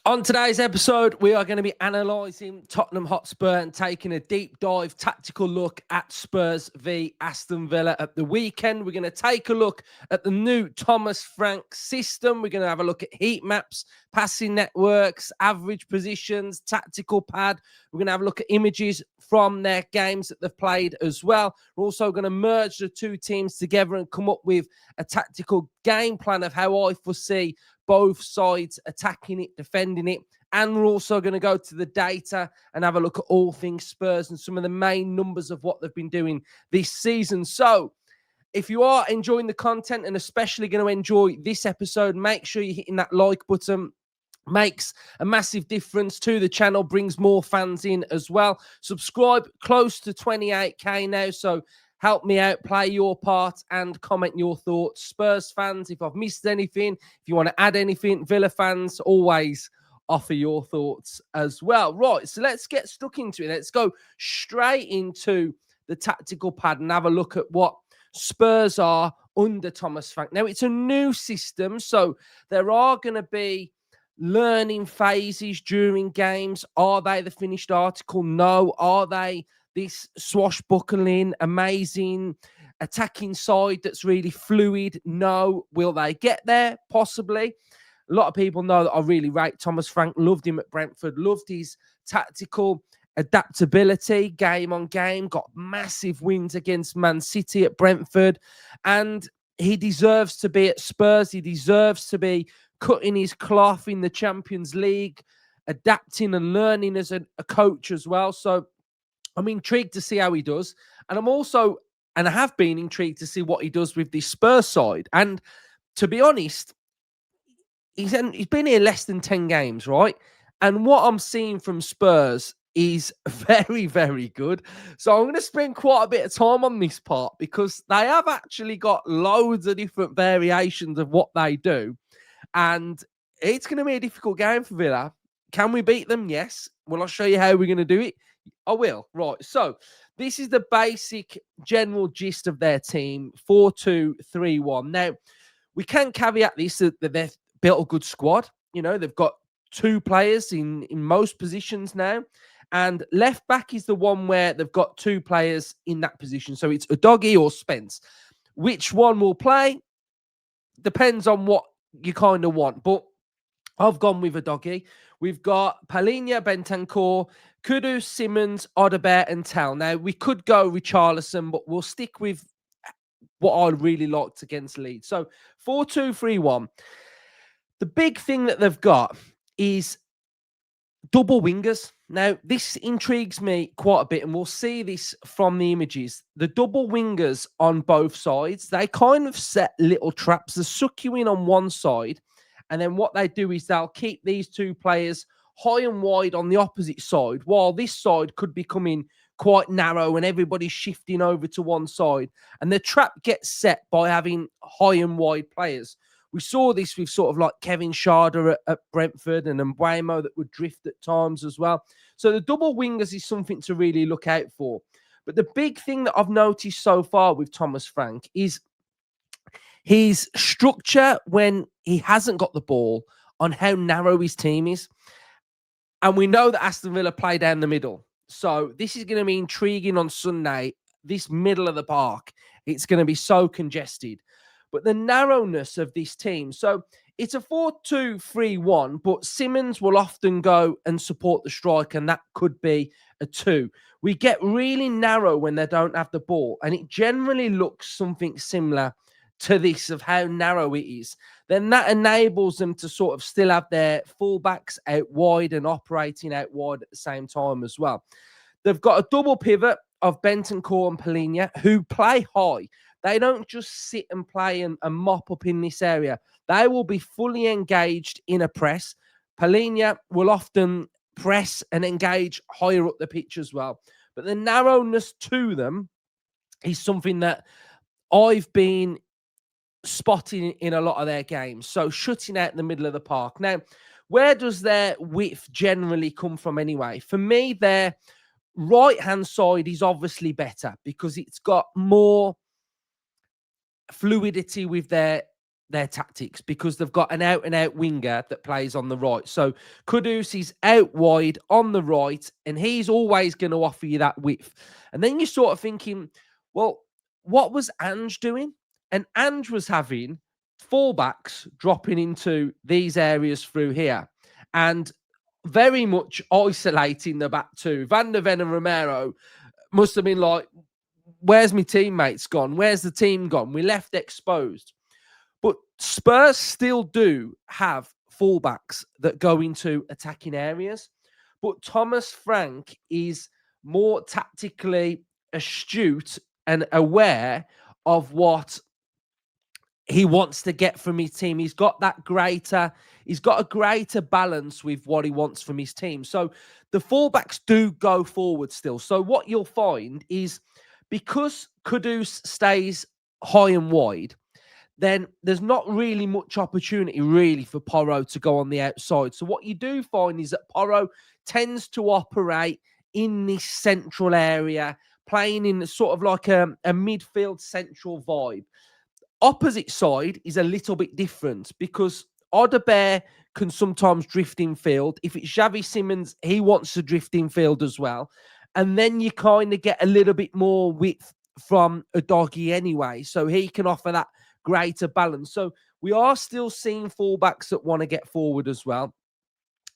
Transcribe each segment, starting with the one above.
On today's episode, we are going to be analysing Tottenham Hotspur and taking a deep dive, tactical look at Spurs v Aston Villa at the weekend. We're going to take a look at the new Thomas Frank system. We're going to have a look at heat maps, passing networks, average positions, tactical pad. We're going to have a look at images from their games that they've played as well. We're also going to merge the two teams together and come up with a tactical game plan of how I foresee both sides attacking it, defending it. And we're also going to go to the data and have a look at all things Spurs and some of the main numbers of what they've been doing this season. So if you are enjoying the content and especially going to enjoy this episode, make sure you're hitting that like button. Makes a massive difference to the channel, brings more fans in as well. Subscribe, close to 28k now, so help me out, play your part, and comment your thoughts. Spurs fans, if I've missed anything, if you want to add anything, Villa fans, always offer your thoughts as well. Right, so let's get stuck into it. Let's go straight into the tactical pad and have a look at what Spurs are under Thomas Frank. Now, it's a new system, so there are going to be learning phases during games. Are they the finished article? No. Are they this swashbuckling, amazing attacking side that's really fluid? No. Will they get there? Possibly. A lot of people know that I really rate Thomas Frank, loved him at Brentford, loved his tactical adaptability game on game, got massive wins against Man City at Brentford, and he deserves to be at Spurs. He deserves to be cutting his cloth in the Champions League, adapting and learning as a coach as well. So I'm intrigued to see how he does. And I have been intrigued to see what he does with this Spurs side. And to be honest, he's been here less than 10 games, right? And what I'm seeing from Spurs is very, very good. So I'm going to spend quite a bit of time on this part because they have actually got loads of different variations of what they do. And it's going to be a difficult game for Villa. Can we beat them? Yes. Will I show you how we're going to do it? I will. Right. So this is the basic general gist of their team, 4-2-3-1. Now, we can caveat this that they've built a good squad. You know, they've got two players in most positions now. And left back is the one where they've got two players in that position. So it's Udogie or Spence. Which one will play depends on what you kind of want. But I've gone with Udogie. We've got Palhinha, Bentancur, Kudus, Simmons, Odobert, and Tell. Now, we could go Richarlison, but we'll stick with what I really liked against Leeds. So 4-2-3-1. The big thing that they've got is double wingers. Now, this intrigues me quite a bit, and we'll see this from the images. The double wingers on both sides, they kind of set little traps. They suck you in on one side, and then what they do is they'll keep these two players high and wide on the opposite side, while this side could be coming quite narrow and everybody's shifting over to one side. And the trap gets set by having high and wide players. We saw this with sort of like Kevin Schade at Brentford and Mbeumo that would drift at times as well. So the double wingers is something to really look out for. But the big thing that I've noticed so far with Thomas Frank is his structure when he hasn't got the ball on how narrow his team is. And we know that Aston Villa play down the middle. So this is going to be intriguing on Sunday, this middle of the park. It's going to be so congested. But the narrowness of this team. So it's a 4-2-3-1, but Simmons will often go and support the striker, and that could be a 2. We get really narrow when they don't have the ball, and it generally looks something similar to this of how narrow it is. Then that enables them to sort of still have their fullbacks out wide and operating out wide at the same time as well. They've got a double pivot of Bentancur and Palhinha who play high. They don't just sit and play and mop up in this area. They will be fully engaged in a press. Palhinha will often press and engage higher up the pitch as well. But the narrowness to them is something that I've been spotting in a lot of their games. So shutting out in the middle of the park. Now, where does their width generally come from anyway? For me, their right-hand side is obviously better because it's got more fluidity with their their tactics because they've got an out-and-out winger that plays on the right. So Kudus is out wide on the right, and he's always going to offer you that width. And then you're sort of thinking, well, what was Ange doing? And Ange was having fullbacks dropping into these areas through here and very much isolating the back two. Van der Ven and Romero must have been like, where's my teammates gone? Where's the team gone? We left exposed. But Spurs still do have fullbacks that go into attacking areas. But Thomas Frank is more tactically astute and aware of what he wants to get from his team. He's got a greater balance with what he wants from his team. So the fullbacks do go forward still. So what you'll find is because Kudus stays high and wide, then there's not really much opportunity really for Porro to go on the outside. So what you do find is that Porro tends to operate in this central area, playing in sort of like a midfield central vibe. Opposite side is a little bit different because Odebear can sometimes drift in field. If it's Xavi Simons, he wants to drift in field as well. And then you kind of get a little bit more width from a doggy anyway. So he can offer that greater balance. So we are still seeing fullbacks that want to get forward as well.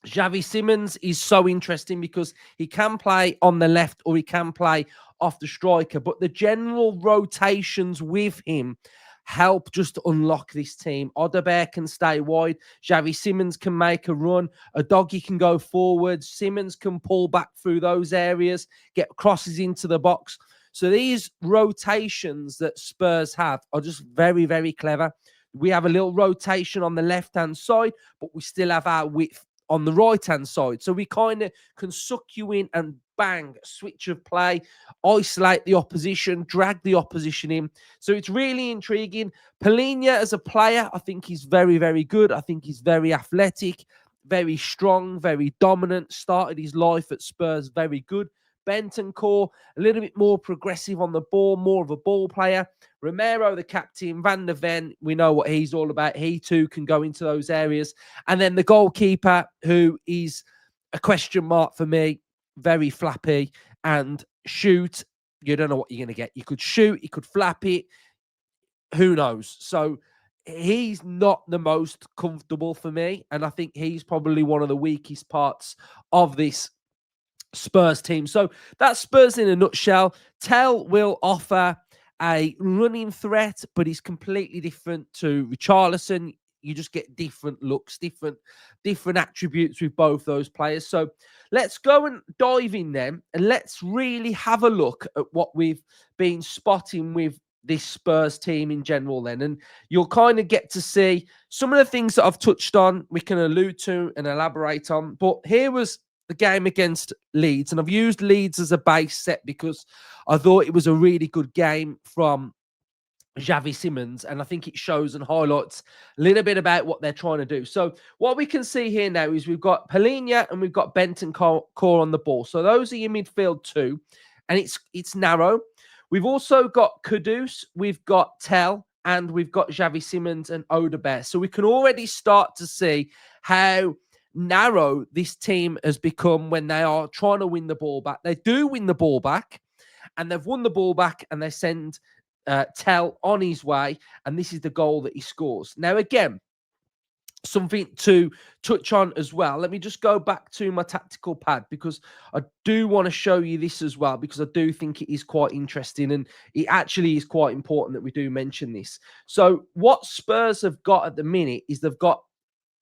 Xavi Simons is so interesting because he can play on the left or he can play off the striker, but the general rotations with him help just unlock this team. Odebear can stay wide. Xavi Simons can make a run. A doggy can go forward. Simons can pull back through those areas, get crosses into the box. So these rotations that Spurs have are just very, very clever. We have a little rotation on the left-hand side, but we still have our width on the right-hand side. So we kind of can suck you in and bang, switch of play, isolate the opposition, drag the opposition in. So it's really intriguing. Palhinha as a player, I think he's very, very good. I think he's very athletic, very strong, very dominant. Started his life at Spurs very good. Bentancur, a little bit more progressive on the ball, more of a ball player. Romero, the captain, Van der Ven, we know what he's all about. He too can go into those areas. And then the goalkeeper, who is a question mark for me, very flappy and shoot. You don't know what you're going to get. You could shoot, you could flap it. Who knows? So he's not the most comfortable for me. And I think he's probably one of the weakest parts of this Spurs team. So that's Spurs in a nutshell. Tell will offer a running threat, but he's completely different to Richarlison. You just get different looks, different attributes with both those players. So let's go and dive in then, and let's really have a look at what we've been spotting with this Spurs team in general then. And you'll kind of get to see some of the things that I've touched on, we can allude to and elaborate on. But here was the game against Leeds, and I've used Leeds as a base set because I thought it was a really good game from Xavi Simons, and I think it shows and highlights a little bit about what they're trying to do. So what we can see here now is we've got Palhinha and we've got Bentancur on the ball. So those are your midfield two, and it's narrow. We've also got Kudus, we've got Tell, and we've got Xavi Simons and Odebear. So we can already start to see how narrow this team has become when they are trying to win the ball back. They do win the ball back, and they've won the ball back, and they send Tell on his way, and this is the goal that he scores. Now, again, something to touch on as well. Let me just go back to my tactical pad because I do want to show you this as well, because I do think it is quite interesting, and it actually is quite important that we do mention this. So what Spurs have got at the minute is they've got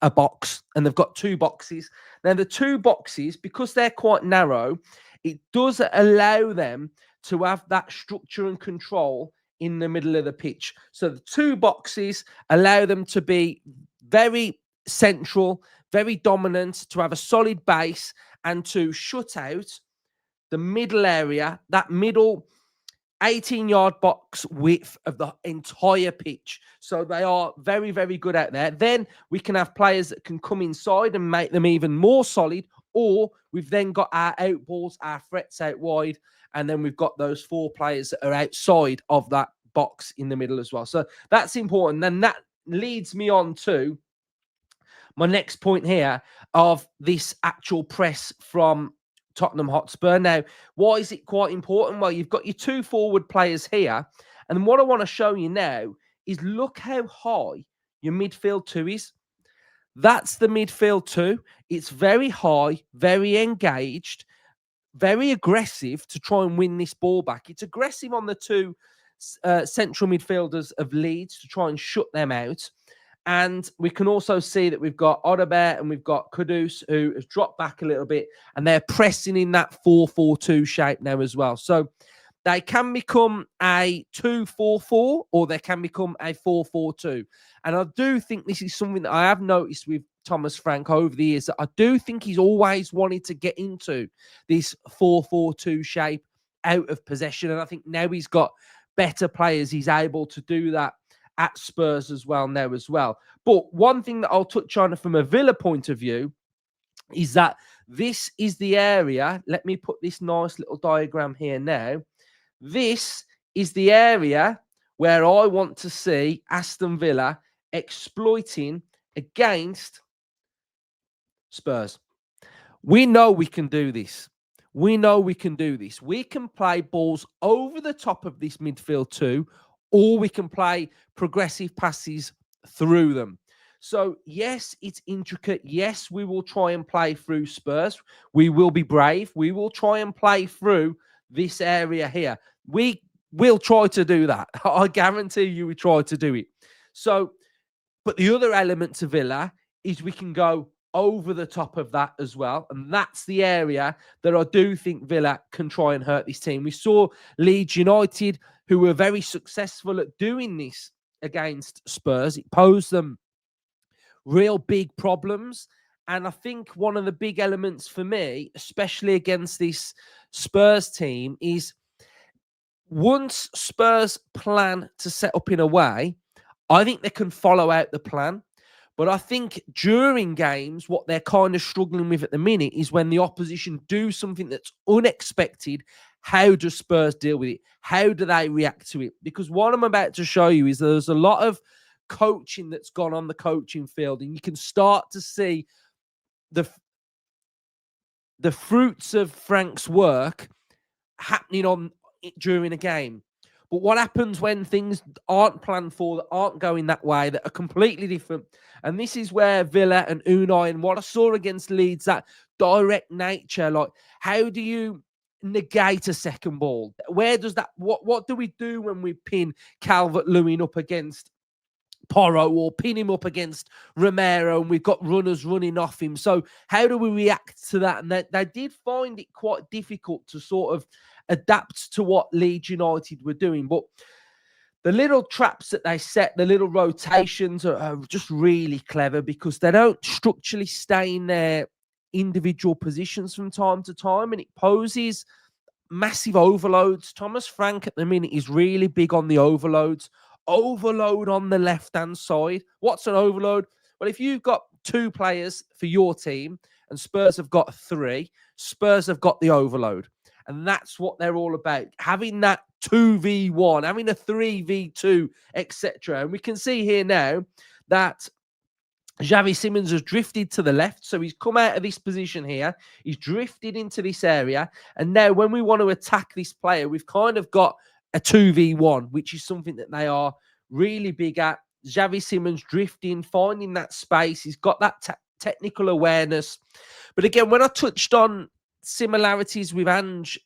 a box, and they've got two boxes. Now, the two boxes, because they're quite narrow, it does allow them to have that structure and control in the middle of the pitch. So the two boxes allow them to be very central, very dominant, to have a solid base, and to shut out the middle area, that middle 18-yard box width of the entire pitch. So they are very, very good out there. Then we can have players that can come inside and make them even more solid, or we've then got our out balls, our threats out wide, and then we've got those four players that are outside of that box in the middle as well. So that's important. Then that leads me on to my next point here of this actual press from Tottenham Hotspur. Now, why is it quite important? Well, you've got your two forward players here. And what I want to show you now is look how high your midfield two is. That's the midfield two. It's very high, very engaged, very aggressive to try and win this ball back. It's aggressive on the two central midfielders of Leeds to try and shut them out. And we can also see that we've got Odobert and we've got Kudus, who has dropped back a little bit, and they're pressing in that 4-4-2 shape now as well. So they can become a 2-4-4 or they can become a 4-4-2. And I do think this is something that I have noticed with Thomas Frank over the years, that I do think he's always wanted to get into this 4-4-2 shape out of possession. And I think now he's got better players, he's able to do that at Spurs as well now as well. But one thing that I'll touch on from a Villa point of view is that this is the area. Let me put this nice little diagram here now. This is the area where I want to see Aston Villa exploiting against Spurs. We know we can do this. We know we can do this. We can play balls over the top of this midfield too, or we can play progressive passes through them. So, yes, it's intricate. Yes, we will try and play through Spurs. We will be brave. We will try and play through this area here. We will try to do that. I guarantee you we try to do it. So, but the other element to Villa is we can go over the top of that as well. And that's the area that I do think Villa can try and hurt this team. We saw Leeds United, who were very successful at doing this against Spurs. It posed them real big problems. And I think one of the big elements for me, especially against this Spurs team, is once Spurs plan to set up in a way, I think they can follow out the plan. But I think during games, what they're kind of struggling with at the minute is when the opposition do something that's unexpected, how do Spurs deal with it? How do they react to it? Because what I'm about to show you is there's a lot of coaching that's gone on the coaching field, and you can start to see the fruits of Frank's work happening on during a game. But what happens when things aren't planned for, that aren't going that way, that are completely different? And this is where Villa and Unai and what I saw against Leeds, that direct nature, like how do you negate a second ball? Where does that, what do we do when we pin Calvert-Lewin up against Porro or pin him up against Romero and we've got runners running off him? So how do we react to that? And they did find it quite difficult to sort of adapt to what Leeds United were doing. But the little traps that they set, the little rotations are just really clever because they don't structurally stay in their individual positions from time to time, and it poses massive overloads. Thomas Frank at the minute is really big on the overloads. Overload on the left-hand side. What's an overload? Well, if you've got two players for your team and Spurs have got three, Spurs have got the overload. And that's what they're all about. Having that 2v1, having a 3v2, etc. And we can see here now that Xavi Simons has drifted to the left. So he's come out of this position here. He's drifted into this area. And now when we want to attack this player, we've kind of got a 2v1, which is something that they are really big at. Xavi Simons drifting, finding that space. He's got that technical awareness. But again, when I touched on similarities with Ange,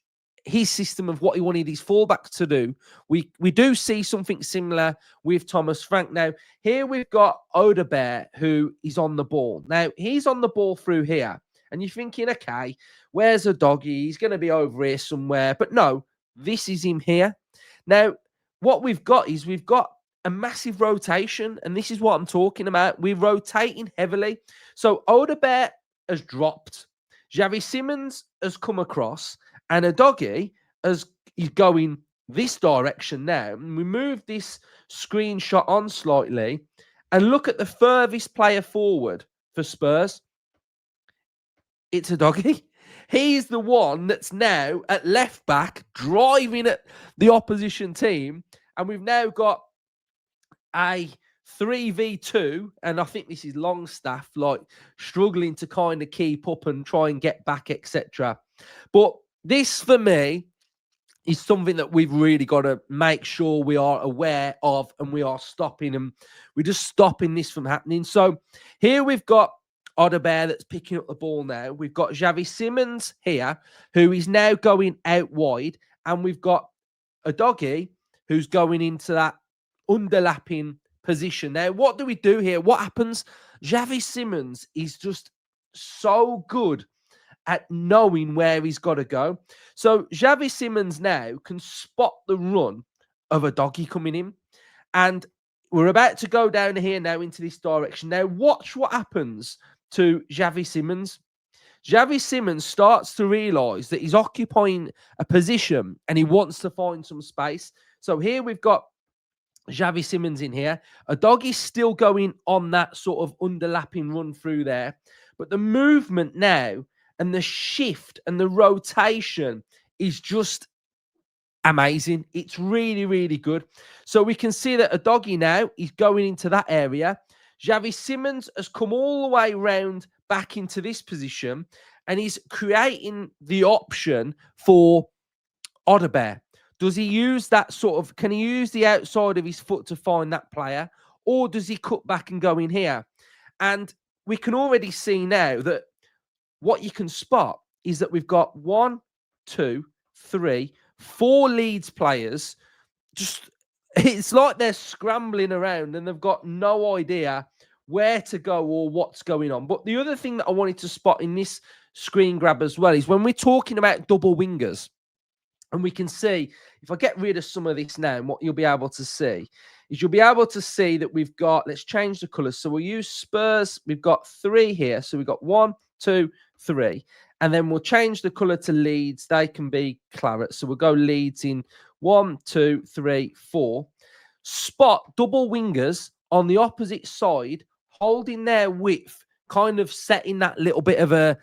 his system of what he wanted his fullbacks to do, we do see something similar with Thomas Frank. Now, here we've got Odobert, who is on the ball. Now, he's on the ball through here. And you're thinking, okay, where's a doggy? He's going to be over here somewhere. But no, this is him here. Now, what we've got is we've got a massive rotation. And this is what I'm talking about. We're rotating heavily. So Odobert has dropped. Xavi Simons has come across, and a doggy is going this direction now. And we move this screenshot on slightly and look at the furthest player forward for Spurs. It's a doggy. He's the one that's now at left back driving at the opposition team. And we've now got a 3v2, and I think this is Longstaff, like struggling to kind of keep up and try and get back, etc. But this, for me, is something that we've really got to make sure we are aware of and we are stopping, and we're just stopping this from happening. So here we've got Odebear that's picking up the ball now. We've got Xavi Simons here, who is now going out wide, and we've got a doggy who's going into that underlapping position. Now, what do we do here? What happens? Xavi Simons is just so good at knowing where he's got to go. So Xavi Simons now can spot the run of a doggy coming in. And we're about to go down here now into this direction. Now, watch what happens to Xavi Simons. Xavi Simons starts to realise that he's occupying a position and he wants to find some space. So here we've got Xavi Simons in here. A doggy's still going on that sort of underlapping run through there. But the movement now and the shift and the rotation is just amazing. It's really, really good. So we can see that a doggy now is going into that area. Xavi Simons has come all the way around back into this position and he's creating the option for Odebear. Does he use that sort of, can he use the outside of his foot to find that player? Or does he cut back and go in here? And we can already see now that what you can spot is that we've got 1, 2, 3, 4 Leeds players. Just, it's like they're scrambling around and they've got no idea where to go or what's going on. But the other thing that I wanted to spot in this screen grab as well is when we're talking about double wingers, and we can see, if I get rid of some of this now, and what you'll be able to see is you'll be able to see that we've got, let's change the colours. So we'll use Spurs. We've got 3 here. So we've got 1, 2, 3. And then we'll change the colour to Leeds. They can be claret. So we'll go Leeds in 1, 2, 3, 4. Spot double wingers on the opposite side, holding their width, kind of setting that little bit of a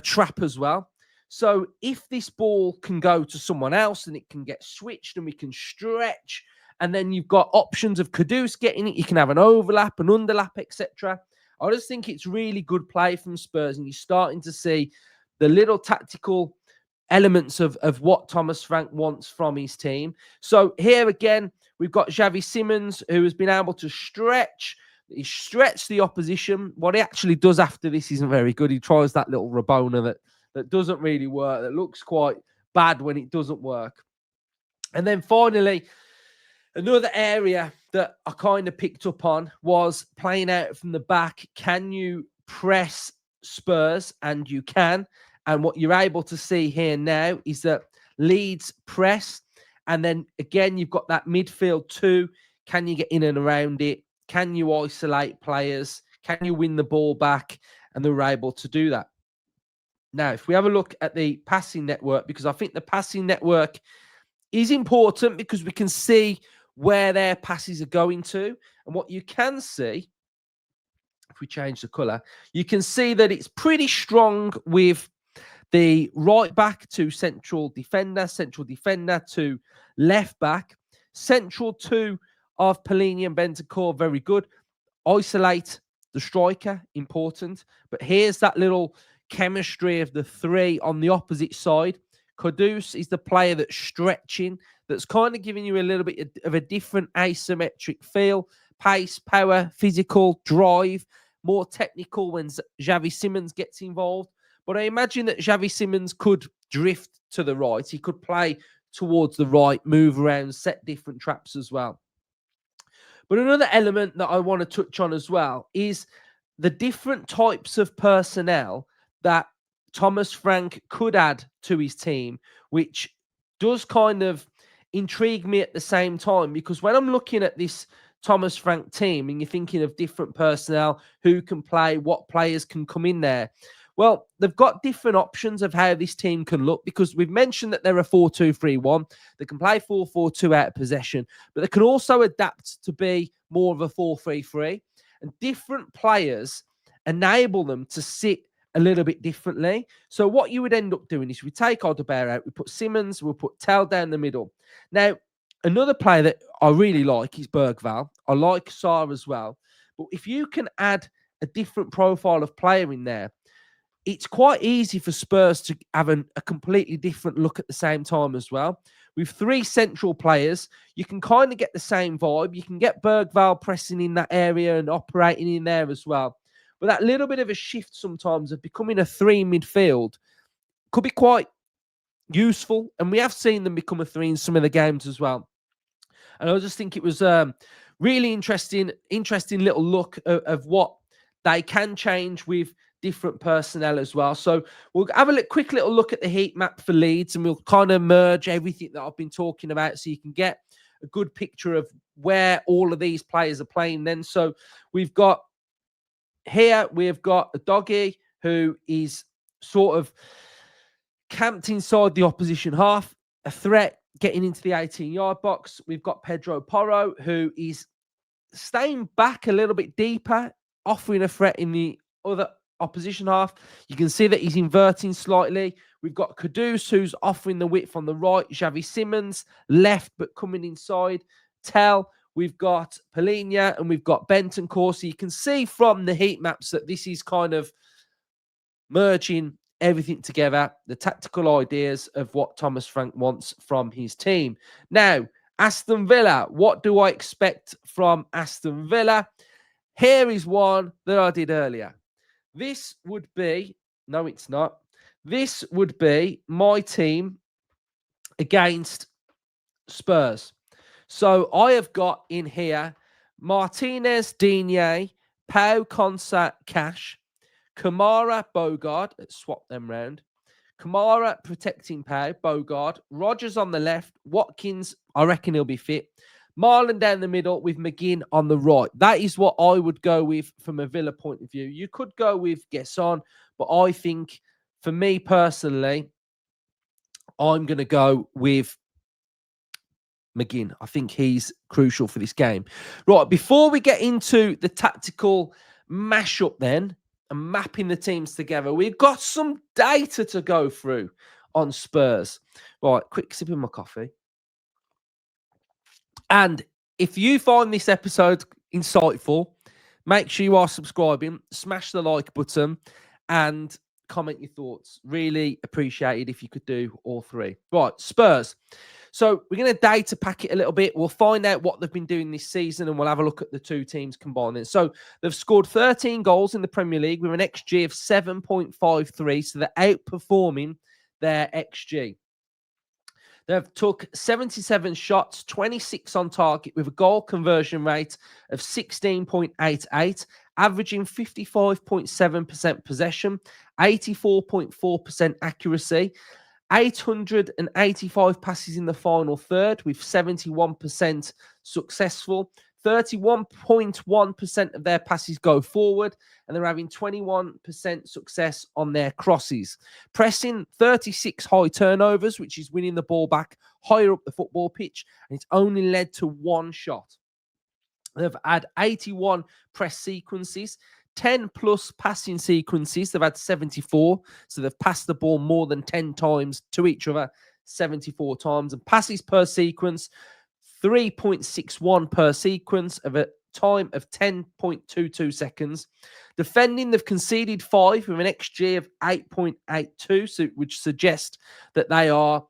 trap as well. So if this ball can go to someone else and it can get switched and we can stretch, and then you've got options of Kudus getting it, you can have an overlap, an underlap, etc. I just think it's really good play from Spurs, and you're starting to see the little tactical elements of what Thomas Frank wants from his team. So here again, we've got Xavi Simons, who has been able to stretch. He stretched the opposition. What he actually does after this isn't very good. He tries that little Rabona that doesn't really work, that looks quite bad when it doesn't work. And then finally, another area that I kind of picked up on was playing out from the back. Can you press Spurs? And you can. And what you're able to see here now is that Leeds press. And then again, you've got that midfield too. Can you get in and around it? Can you isolate players? Can you win the ball back? And they're able to do that. Now, if we have a look at the passing network, because I think the passing network is important because we can see where their passes are going to. And what you can see, if we change the colour, you can see that it's pretty strong with the right back to central defender to left back, central two of Pelini and Bentancur, very good. Isolate the striker, important. But here's that little chemistry of the 3 on the opposite side. Kudus is the player that's stretching, that's kind of giving you a little bit of a different asymmetric feel. Pace, power, physical, drive, more technical when Xavi Simons gets involved. But I imagine that Xavi Simons could drift to the right. He could play towards the right, move around, set different traps as well. But another element that I want to touch on as well is the different types of personnel that Thomas Frank could add to his team, which does kind of intrigue me at the same time, because when I'm looking at this Thomas Frank team and you're thinking of different personnel, who can play, what players can come in there, well, they've got different options of how this team can look, because we've mentioned that they're a 4-2-3-1. They can play 4-4-2 out of possession, but they can also adapt to be more of a 4-3-3. And different players enable them to sit a little bit differently. So what you would end up doing is we take Odebear out, we put Simons, we'll put Tell down the middle. Now, another player that I really like is Bergvall. I like Sarr as well. But if you can add a different profile of player in there, it's quite easy for Spurs to have a completely different look at the same time as well. With 3 central players, you can kind of get the same vibe. You can get Bergvall pressing in that area and operating in there as well. But that little bit of a shift sometimes of becoming a 3 midfield could be quite useful. And we have seen them become a 3 in some of the games as well. And I just think it was really interesting little look of what they can change with different personnel as well. So we'll have a quick little look at the heat map for Leeds, and we'll kind of merge everything that I've been talking about so you can get a good picture of where all of these players are playing then. So we've got a Doggy who is sort of camped inside the opposition half, a threat getting into the 18-yard box. We've got Pedro Porro, who is staying back a little bit deeper, offering a threat in the other opposition half. You can see that he's inverting slightly. We've got Kudus, who's offering the width on the right. Xavi Simons, left, but coming inside. Tell. We've got Polina, and we've got Bentancur. So you can see from the heat maps that this is kind of merging everything together, the tactical ideas of what Thomas Frank wants from his team. Now, Aston Villa, what do I expect from Aston Villa? Here is one that I did earlier. This would be, no, it's not. This would be my team against Spurs. So I have got in here Martinez, Digne, Pau, Konsa, Cash, Kamara, Bogard. Let's swap them round. Kamara protecting Pau, Bogard. Rogers on the left. Watkins, I reckon he'll be fit. Marlon down the middle with McGinn on the right. That is what I would go with from a Villa point of view. You could go with Gesson, but I think, for me personally, I'm going to go with McGinn. I think he's crucial for this game. Right, before we get into the tactical mashup then, and mapping the teams together, we've got some data to go through on Spurs. Right, quick sip of my coffee. And if you find this episode insightful, make sure you are subscribing, smash the like button, and comment your thoughts. Really appreciated if you could do all 3. Right, Spurs. So we're going to data pack it a little bit. We'll find out what they've been doing this season, and we'll have a look at the 2 teams combined. So they've scored 13 goals in the Premier League with an XG of 7.53. So they're outperforming their XG. They've took 77 shots, 26 on target, with a goal conversion rate of 16.88, averaging 55.7% possession, 84.4% accuracy, 885 passes in the final third, with 71% successful. 31.1% of their passes go forward, and they're having 21% success on their crosses. Pressing 36 high turnovers, which is winning the ball back higher up the football pitch, and it's only led to 1 shot. They've had 81 press sequences, 10 plus passing sequences. They've had 74, so they've passed the ball more than 10 times to each other, 74 times. And passes per sequence, 3.61 per sequence, of a time of 10.22 seconds. Defending, they've conceded 5 with an XG of 8.82, so which suggests that they are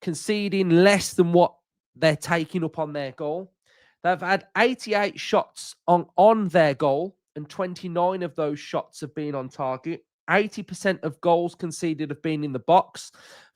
conceding less than what they're taking up on their goal. They've had 88 shots on their goal, and 29 of those shots have been on target. 80% of goals conceded have been in the box.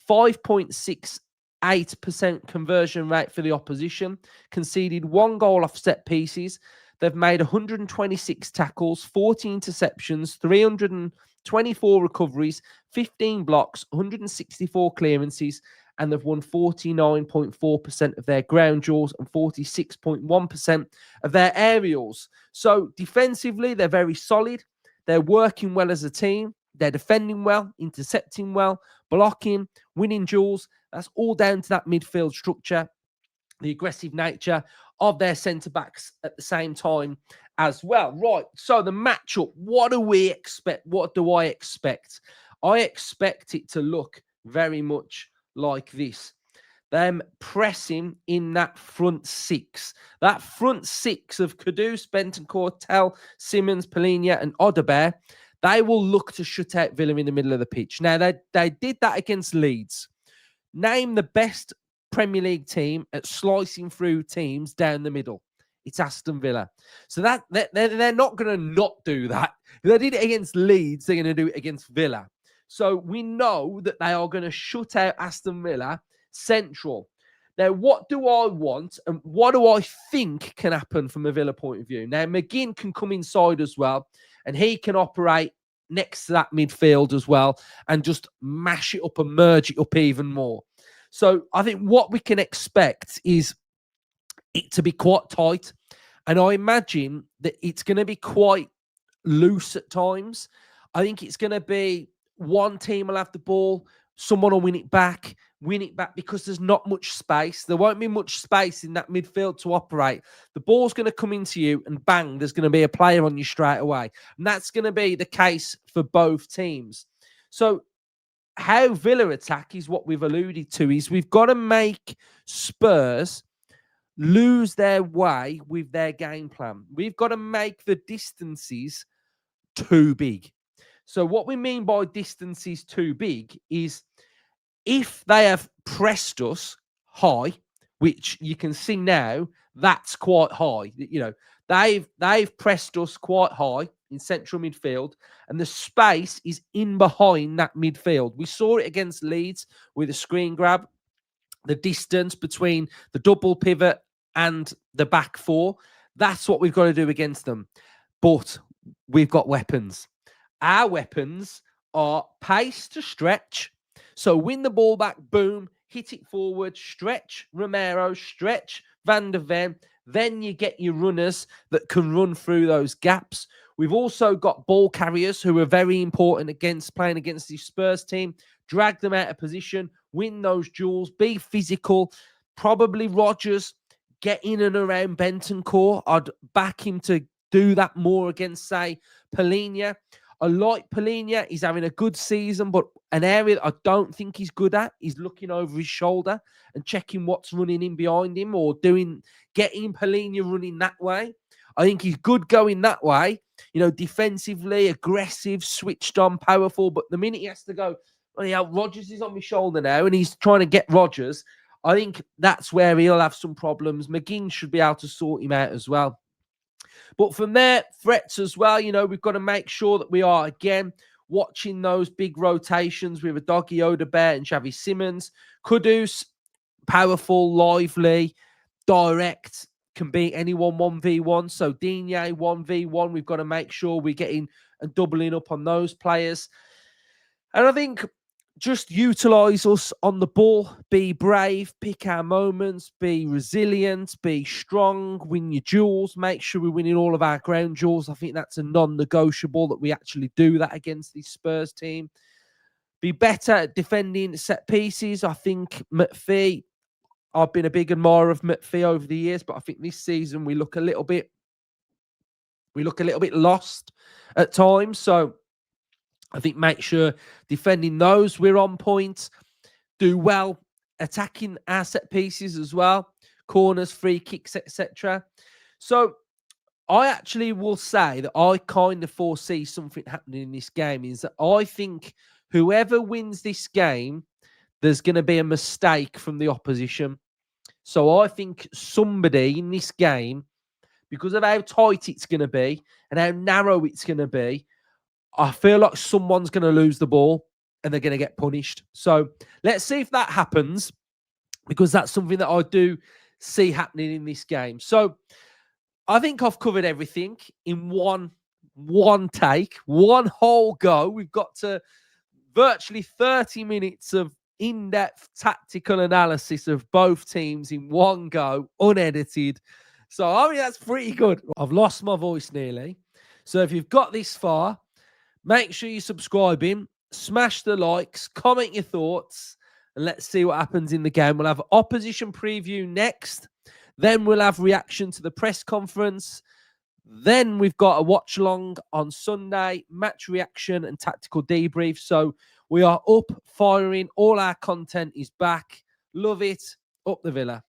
5.68% conversion rate for the opposition. Conceded 1 goal off set pieces. They've made 126 tackles, 40 interceptions, 324 recoveries, 15 blocks, 164 clearances, and they've won 49.4% of their ground duels and 46.1% of their aerials. So defensively, they're very solid. They're working well as a team. They're defending well, intercepting well, blocking, winning duels. That's all down to that midfield structure, the aggressive nature of their centre-backs at the same time as well. Right, so the matchup, what do we expect? What do I expect? I expect it to look very much like this. them pressing in that front six. That front six of Kudus, Bentancur, Tell, Simmons, Polina, and Odebear, they will look to shut out Villa in the middle of the pitch. Now, they did that against Leeds. Name the best Premier League team at slicing through teams down the middle. It's Aston Villa. So that they're not going to not do that. If they did it against Leeds, they're going to do it against Villa. So we know that they are going to shut out Aston Villa central. Now, what do I want and what do I think can happen from a Villa point of view? Now, McGinn can come inside as well, and he can operate next to that midfield as well and just mash it up and merge it up even more. So I think what we can expect is it to be quite tight. And I imagine that it's going to be quite loose at times. I think it's going to be one team will have the ball, someone will win it back because there's not much space. There won't be much space in that midfield to operate. The ball's going to come into you and bang, there's going to be a player on you straight away. And that's going to be the case for both teams. So how Villa attack is what we've alluded to, is we've got to make Spurs lose their way with their game plan. We've got to make the distances too big. So what we mean by distances too big is if they have pressed us high, which you can see now, that's quite high. You know, they've pressed us quite high in central midfield, and the space is in behind that midfield. We saw it against Leeds with a screen grab. The distance between the double pivot and the back four, that's what we've got to do against them. But we've got weapons. Our weapons are pace to stretch. So win the ball back, boom, hit it forward, stretch Romero, stretch Van der Ven. Then you get your runners that can run through those gaps. We've also got ball carriers who are very important against playing against the Spurs team. Drag them out of position, win those duels, be physical. Probably Rodgers get in and around Bentancur. I'd back him to do that more against, say, Polina. I like Polina. He's having a good season, but an area that I don't think he's good at is looking over his shoulder and checking what's running in behind him or getting Polina running that way. I think he's good going that way, you know, defensively, aggressive, switched on, powerful. But the minute he has to go, oh yeah, Rodgers is on my shoulder now and he's trying to get Rodgers, I think that's where he'll have some problems. McGinn should be able to sort him out as well. But from there, threats as well, you know, we've got to make sure that we are, again, watching those big rotations with a Doggy Odebear and Xavi Simmons. Kudus, powerful, lively, direct, can beat anyone 1v1. So Digne 1v1, we've got to make sure we're getting and doubling up on those players. And I think just utilize us on the ball, be brave, pick our moments, be resilient, be strong, win your duels, make sure we're winning all of our ground duels. I think that's a non-negotiable that we actually do that against the Spurs team. Be better at defending set pieces. I think McPhee, I've been a big admirer of McPhee over the years, but I think this season we look a little bit lost at times. So I think make sure defending those, we're on point. Do well attacking our set pieces as well. Corners, free kicks, etc. So I actually will say that I kind of foresee something happening in this game, is that I think whoever wins this game, there's going to be a mistake from the opposition. So I think somebody in this game, because of how tight it's going to be and how narrow it's going to be, I feel like someone's going to lose the ball and they're going to get punished. So let's see if that happens, because that's something that I do see happening in this game. So I think I've covered everything in one take, one whole go. We've got to virtually 30 minutes of in-depth tactical analysis of both teams in one go, unedited. So I mean, that's pretty good. I've lost my voice nearly. So if you've got this far, make sure you're subscribing, smash the likes, comment your thoughts, and let's see what happens in the game. We'll have opposition preview next. Then we'll have reaction to the press conference. Then we've got a watch along on Sunday, match reaction and tactical debrief. So we are up, firing. All our content is back. Love it. Up the Villa.